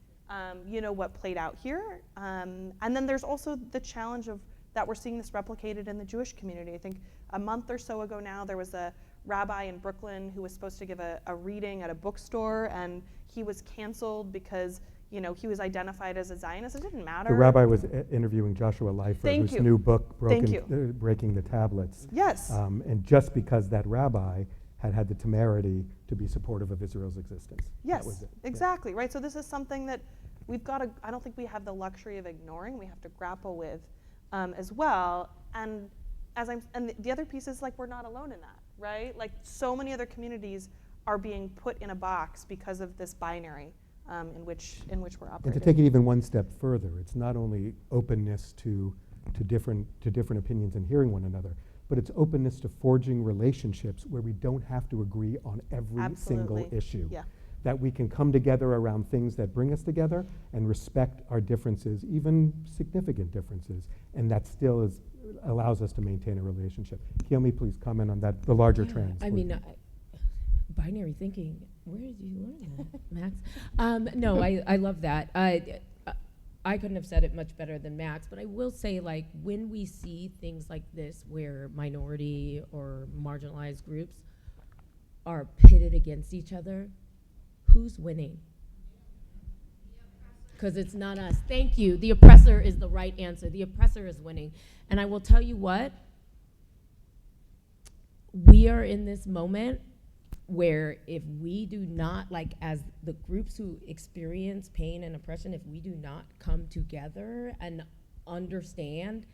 what played out here. And then there's also the challenge of that we're seeing this replicated in the Jewish community. I think a month or so ago now, there was a rabbi in Brooklyn who was supposed to give a reading at a bookstore, and he was canceled because he was identified as a Zionist. It didn't matter. The rabbi was interviewing Joshua Leifer, Thank whose you. new book, Thank you. Breaking the Tablets. Yes. And just because that rabbi had the temerity to be supportive of Israel's existence. Yes, That was it. exactly, right? So this is something that we've got to, I don't think we have the luxury of ignoring. We have to grapple with as well. And the other piece is, like, we're not alone in that, right? Like, so many other communities are being put in a box because of this binary in which we're operating. And to take it even one step further, it's not only openness to different opinions and hearing one another, but it's openness to forging relationships where we don't have to agree on every single Absolutely. issue. Yeah. That we can come together around things that bring us together and respect our differences, even significant differences, and that still allows us to maintain a relationship. Kiyomi, please comment on that, the larger trends. I please. mean, binary thinking. Where did you learn that, Max? No, I love that. I couldn't have said it much better than Max, but I will say, like, when we see things like this where minority or marginalized groups are pitted against each other, who's winning? Because it's not us. Thank you. The oppressor is the right answer. The oppressor is winning. And I will tell you what, we are in this moment where if we do not, like, as the groups who experience pain and oppression, if we do not come together and understand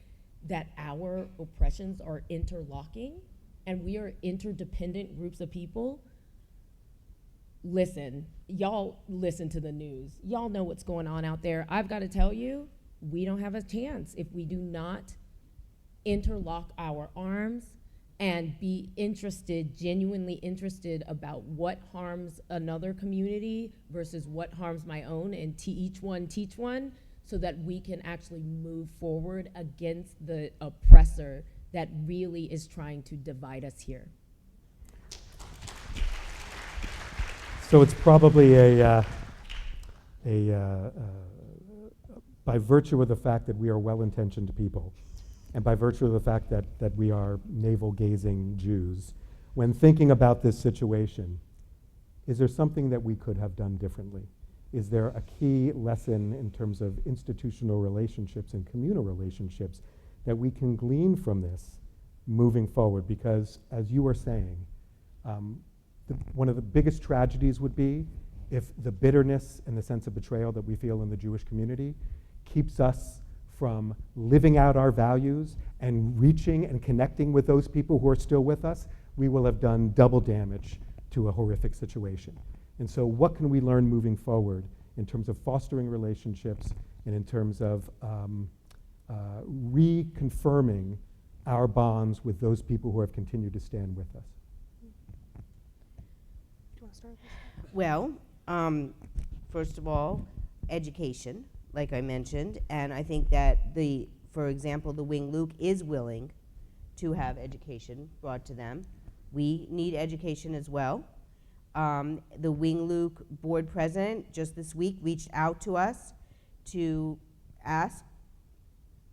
that our oppressions are interlocking and we are interdependent groups of people, listen, y'all listen to the news. Y'all know what's going on out there. I've got to tell you, we don't have a chance if we do not interlock our arms and be interested, genuinely interested about what harms another community versus what harms my own, and each one teach one, so that we can actually move forward against the oppressor that really is trying to divide us here. So it's probably by virtue of the fact that we are well-intentioned people, and by virtue of the fact that we are navel-gazing Jews, when thinking about this situation, is there something that we could have done differently? is there a key lesson in terms of institutional relationships and communal relationships that we can glean from this moving forward? Because, as you were saying, one of the biggest tragedies would be if the bitterness and the sense of betrayal that we feel in the Jewish community keeps us from living out our values and reaching and connecting with those people who are still with us. We will have done double damage to a horrific situation. And so what can we learn moving forward in terms of fostering relationships and in terms of reconfirming our bonds with those people who have continued to stand with us? Do you want to start with this? Well, first of all, education, like I mentioned, and I think that for example, the Wing Luke is willing to have education brought to them. We need education as well. The Wing Luke board president just this week reached out to us to ask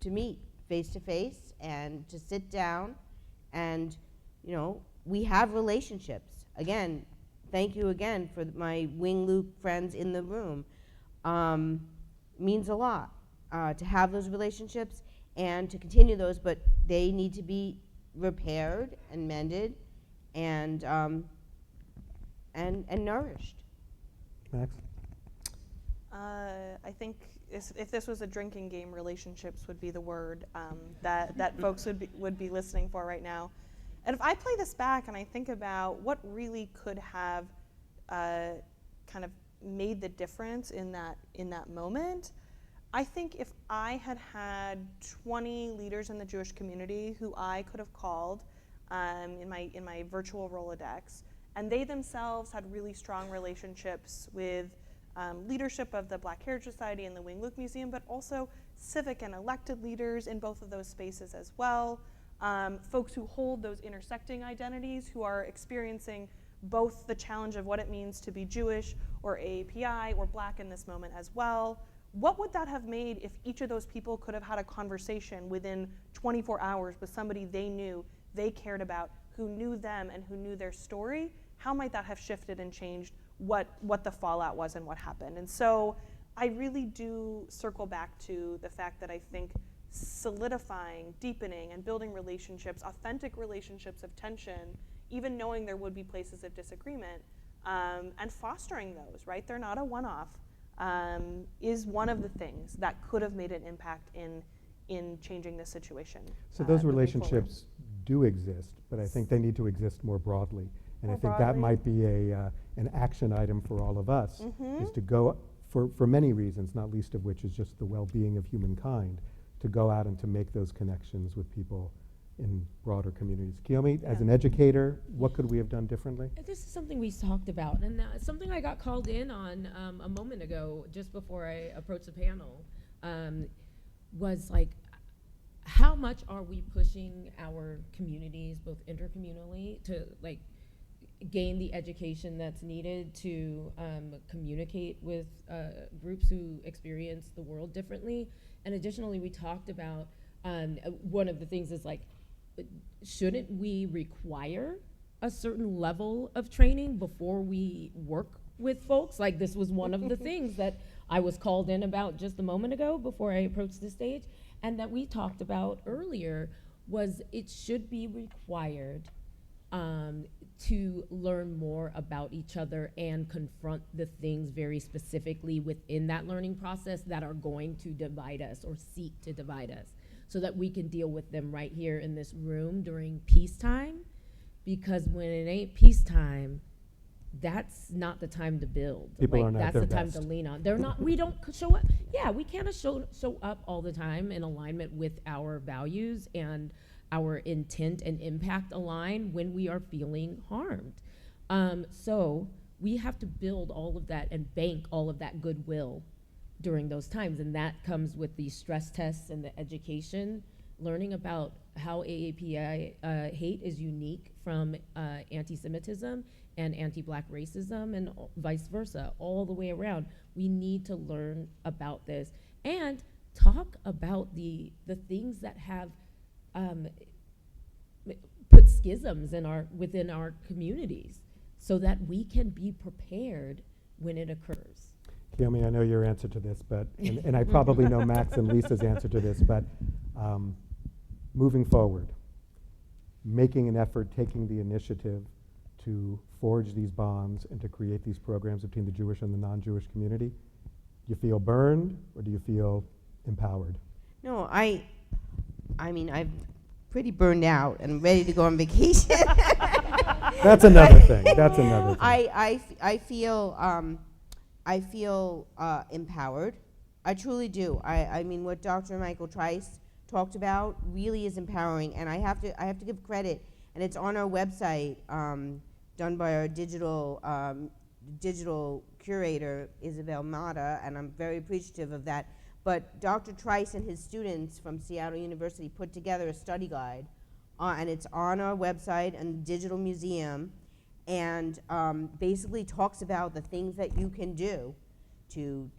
to meet face to face and to sit down, and we have relationships. Again, thank you again for my Wing Luke friends in the room. Means a lot to have those relationships and to continue those, but they need to be repaired and mended and nourished. Max? I think if this was a drinking game, relationships would be the word that folks would be listening for right now. And if I play this back and I think about what really could have kind of made the difference in that moment, I think if I had 20 leaders in the Jewish community who I could have called in my virtual Rolodex, and they themselves had really strong relationships with leadership of the Black Heritage Society and the Wing Luke Museum, but also civic and elected leaders in both of those spaces as well, folks who hold those intersecting identities, who are experiencing both the challenge of what it means to be Jewish or AAPI or Black in this moment as well. What would that have made if each of those people could have had a conversation within 24 hours with somebody they knew, they cared about, who knew them and who knew their story? How might that have shifted and changed what the fallout was and what happened? And so I really do circle back to the fact that I think solidifying, deepening, and building relationships, authentic relationships of tension, even knowing there would be places of disagreement, and fostering those, right? They're not a one-off, is one of the things that could have made an impact in changing this situation. So those moving relationships do exist, but I think they need to exist more broadly. And I think that might be an action item for all of us, is to go, for many reasons, not least of which is just the well-being of humankind, to go out and to make those connections with people in broader communities. Kiyomi, as an educator, what could we have done differently? This is something we talked about, and something I got called in on a moment ago, just before I approached the panel, was like, how much are we pushing our communities, both intercommunally, to like gain the education that's needed to communicate with groups who experience the world differently? And additionally, we talked about one of the things is like, shouldn't we require a certain level of training before we work with folks? Like, this was one of the things that I was called in about just a moment ago before I approached the stage, and that we talked about earlier, was it should be required to learn more about each other and confront the things very specifically within that learning process that are going to divide us or seek to divide us, so that we can deal with them right here in this room during peacetime. Because when it ain't peacetime, that's not the time to build. People like, are not that's their the time best. to lean on. They're not. We don't show up. Yeah, we can't show up all the time in alignment with our values and our intent and impact align when we are feeling harmed. So we have to build all of that and bank all of that goodwill during those times, and that comes with the stress tests and the education, learning about how AAPI hate is unique from anti-Semitism and anti-Black racism, and vice versa, all the way around. We need to learn about this and talk about the things that have put schisms within our communities, so that we can be prepared when it occurs. Kiyomi, I know your answer to this, but and I probably know Max and Lisa's answer to this, but moving forward, making an effort, taking the initiative to forge these bonds and to create these programs between the Jewish and the non-Jewish community, do you feel burned or do you feel empowered? No, I mean, I'm pretty burned out and ready to go on vacation. That's another thing. That's another thing. I feel empowered. I truly do. I mean, what Dr. Michael Trice talked about really is empowering, and I have to give credit. And it's on our website, done by our digital curator Isabel Mata, and I'm very appreciative of that. But Dr. Trice and his students from Seattle University put together a study guide, and it's on our website and the Digital Museum, and basically talks about the things that you can do to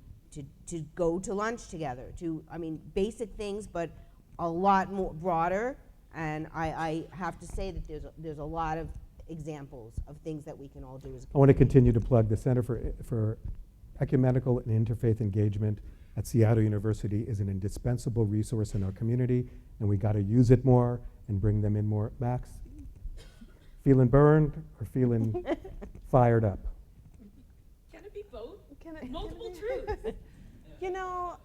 go to lunch together. I mean, basic things, but a lot more broader. And I have to say that there's a lot of examples of things that we can all do as a community. I want to continue to plug the Center for Ecumenical and Interfaith Engagement at Seattle University is an indispensable resource in our community, and we got to use it more and bring them in more. Max, feeling burned or feeling fired up? Can it be both? Can it- Multiple truths. You know,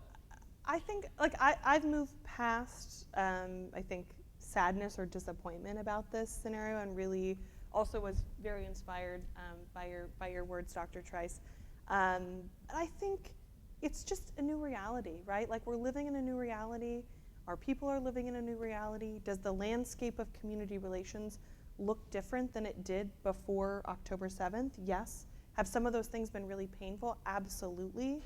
I think, like, I've moved past, I think, sadness or disappointment about this scenario, and really also was very inspired by your words, Dr. Trice. And I think it's just a new reality, right? Like, we're living in a new reality. Our people are living in a new reality. Does the landscape of community relations look different than it did before October 7th? Yes. Have some of those things been really painful? Absolutely.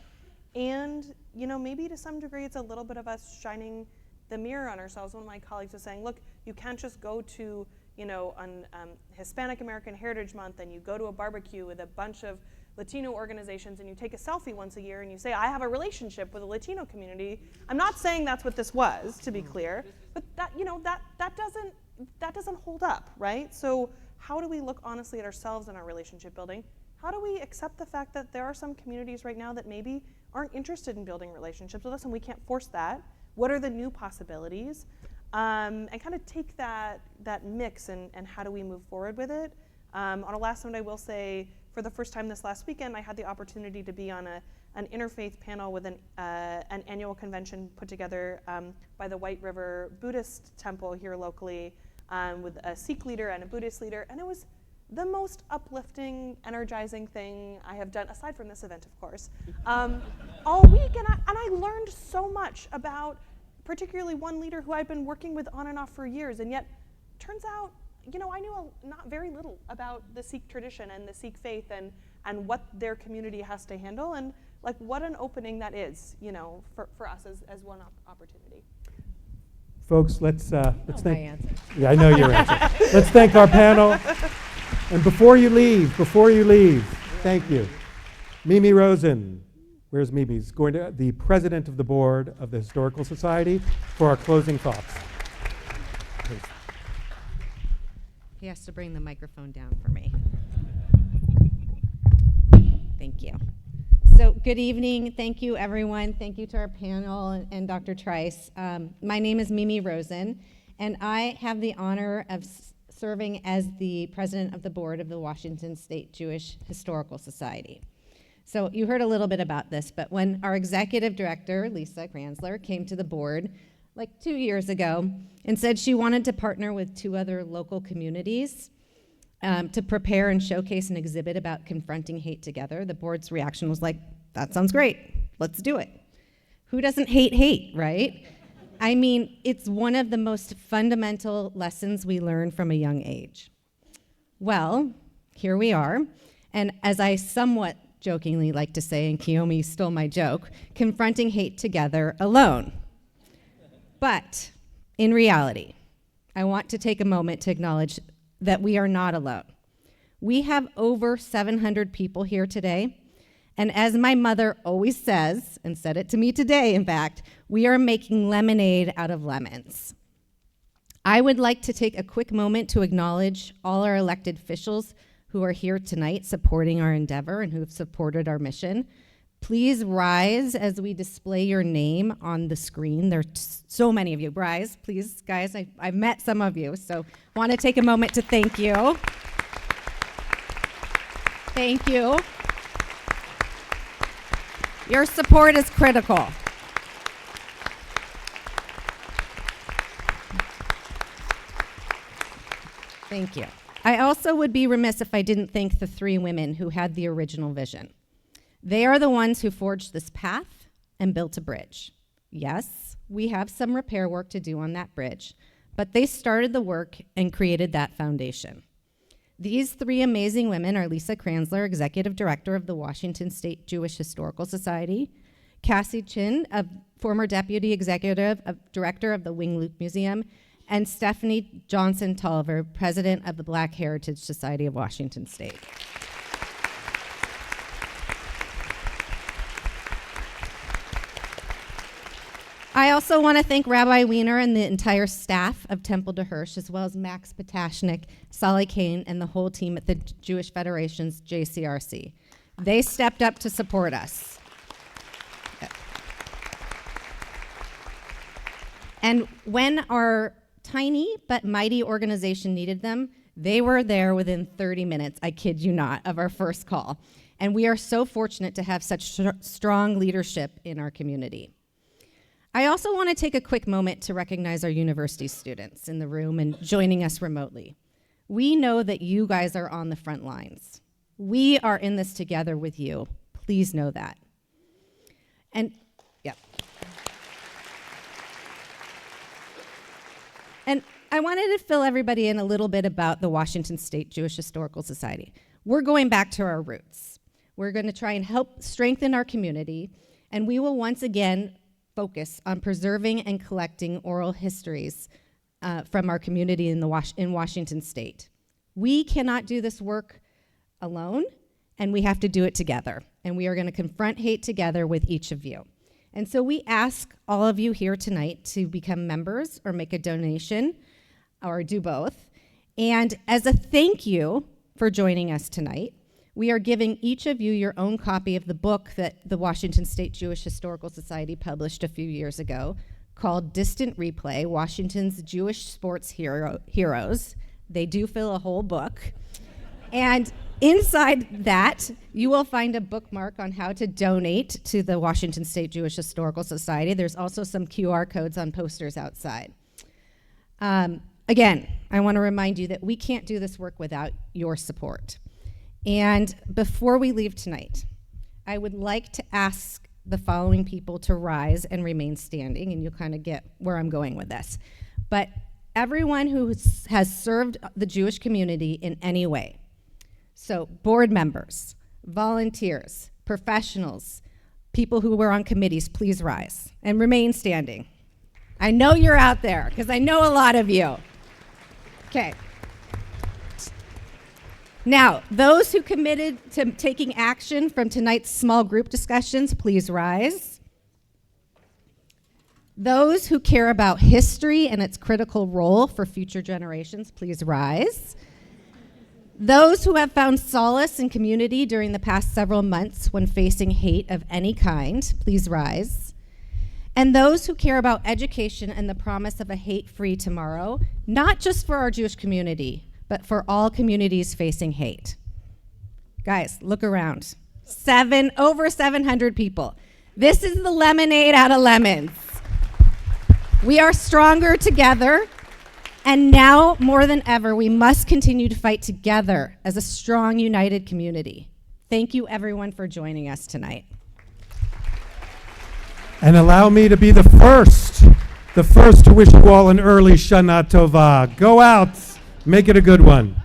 And, you know, maybe to some degree it's a little bit of us shining the mirror on ourselves. One of my colleagues was saying, look, you can't just go to, you know, on Hispanic American Heritage Month and you go to a barbecue with a bunch of Latino organizations and you take a selfie once a year and you say, I have a relationship with a Latino community. I'm not saying that's what this was, to be clear, but that, you know, that doesn't hold up, right? So how do we look honestly at ourselves and our relationship building? How do we accept the fact that there are some communities right now that maybe aren't interested in building relationships with us, and we can't force that? What are the new possibilities? And kind of take that mix and how do we move forward with it? On a last note, I will say, for the first time this last weekend, I had the opportunity to be on an interfaith panel with an annual convention put together by the White River Buddhist Temple here locally, with a Sikh leader and a Buddhist leader, and it was the most uplifting, energizing thing I have done, aside from this event, of course, all week. And I learned so much about particularly one leader who I've been working with on and off for years, and yet turns out, you know, I knew not very little about the Sikh tradition and the Sikh faith and what their community has to handle, and like what an opening that is, you know, for us as one opportunity. Folks, let's My thank. answer. Yeah, I know your answer. Let's thank our panel. And before you leave, thank you. Mimi Rosen, where's Mimi? Is going to the president of the board of the Historical Society for our closing thoughts. Please. He has to bring the microphone down for me. Thank you. So good evening. Thank you, everyone. Thank you to our panel and Dr. Trice. My name is Mimi Rosen, and I have the honor of serving as the president of the board of the Washington State Jewish Historical Society. So you heard a little bit about this, but when our executive director, Lisa Kranzler, came to the board like 2 years ago and said she wanted to partner with 2 other local communities to prepare and showcase an exhibit about confronting hate together, the board's reaction was like, that sounds great, let's do it. Who doesn't hate hate, right? I mean, it's one of the most fundamental lessons we learn from a young age. Well, here we are, and as I somewhat jokingly like to say, and Kiyomi stole my joke, confronting hate together alone. But in reality, I want to take a moment to acknowledge that we are not alone. We have over 700 people here today, and as my mother always says, and said it to me today, in fact, we are making lemonade out of lemons. I would like to take a quick moment to acknowledge all our elected officials who are here tonight supporting our endeavor and who have supported our mission. Please rise as we display your name on the screen. There's so many of you. Rise, please, guys. I've met some of you, so want to take a moment to thank you. Thank you. Your support is critical. Thank you. I also would be remiss if I didn't thank the 3 women who had the original vision. They are the ones who forged this path and built a bridge. Yes, we have some repair work to do on that bridge, but they started the work and created that foundation. These 3 amazing women are Lisa Kranzler, Executive Director of the Washington State Jewish Historical Society, Cassie Chin, former Deputy Executive Director of the Wing Luke Museum, and Stephanie Johnson Tolliver, President of the Black Heritage Society of Washington State. I also want to thank Rabbi Weiner and the entire staff of Temple de Hirsch, as well as Max Potashnik, Sally Kane, and the whole team at the Jewish Federation's JCRC. They stepped up to support us. And when our tiny but mighty organization needed them, they were there within 30 minutes, I kid you not, of our first call. And we are so fortunate to have such strong leadership in our community. I also want to take a quick moment to recognize our university students in the room and joining us remotely. We know that you guys are on the front lines. We are in this together with you. Please know that. And I wanted to fill everybody in a little bit about the Washington State Jewish Historical Society. We're going back to our roots. We're going to try and help strengthen our community, and we will once again focus on preserving and collecting oral histories from our community in Washington State. We cannot do this work alone, and we have to do it together. And we are going to confront hate together with each of you. And so we ask all of you here tonight to become members or make a donation or do both. And as a thank you for joining us tonight, we are giving each of you your own copy of the book that the Washington State Jewish Historical Society published a few years ago called Distant Replay, Washington's Jewish Sports Heroes. They do fill a whole book. And inside that, you will find a bookmark on how to donate to the Washington State Jewish Historical Society. There's also some QR codes on posters outside. Again, I want to remind you that we can't do this work without your support. And before we leave tonight, I would like to ask the following people to rise and remain standing, and you'll kind of get where I'm going with this. But everyone who has served the Jewish community in any way, so board members, volunteers, professionals, people who were on committees, please rise and remain standing. I know you're out there, because I know a lot of you. Okay. Now, those who committed to taking action from tonight's small group discussions, please rise. Those who care about history and its critical role for future generations, please rise. Those who have found solace in community during the past several months when facing hate of any kind, please rise. And those who care about education and the promise of a hate-free tomorrow, not just for our Jewish community, but for all communities facing hate. Guys, look around. Over 700 people. This is the lemonade out of lemons. We are stronger together, and now more than ever, we must continue to fight together as a strong, united community. Thank you, everyone, for joining us tonight. And allow me to be the first to wish you all an early Shana Tova. Go out, make it a good one.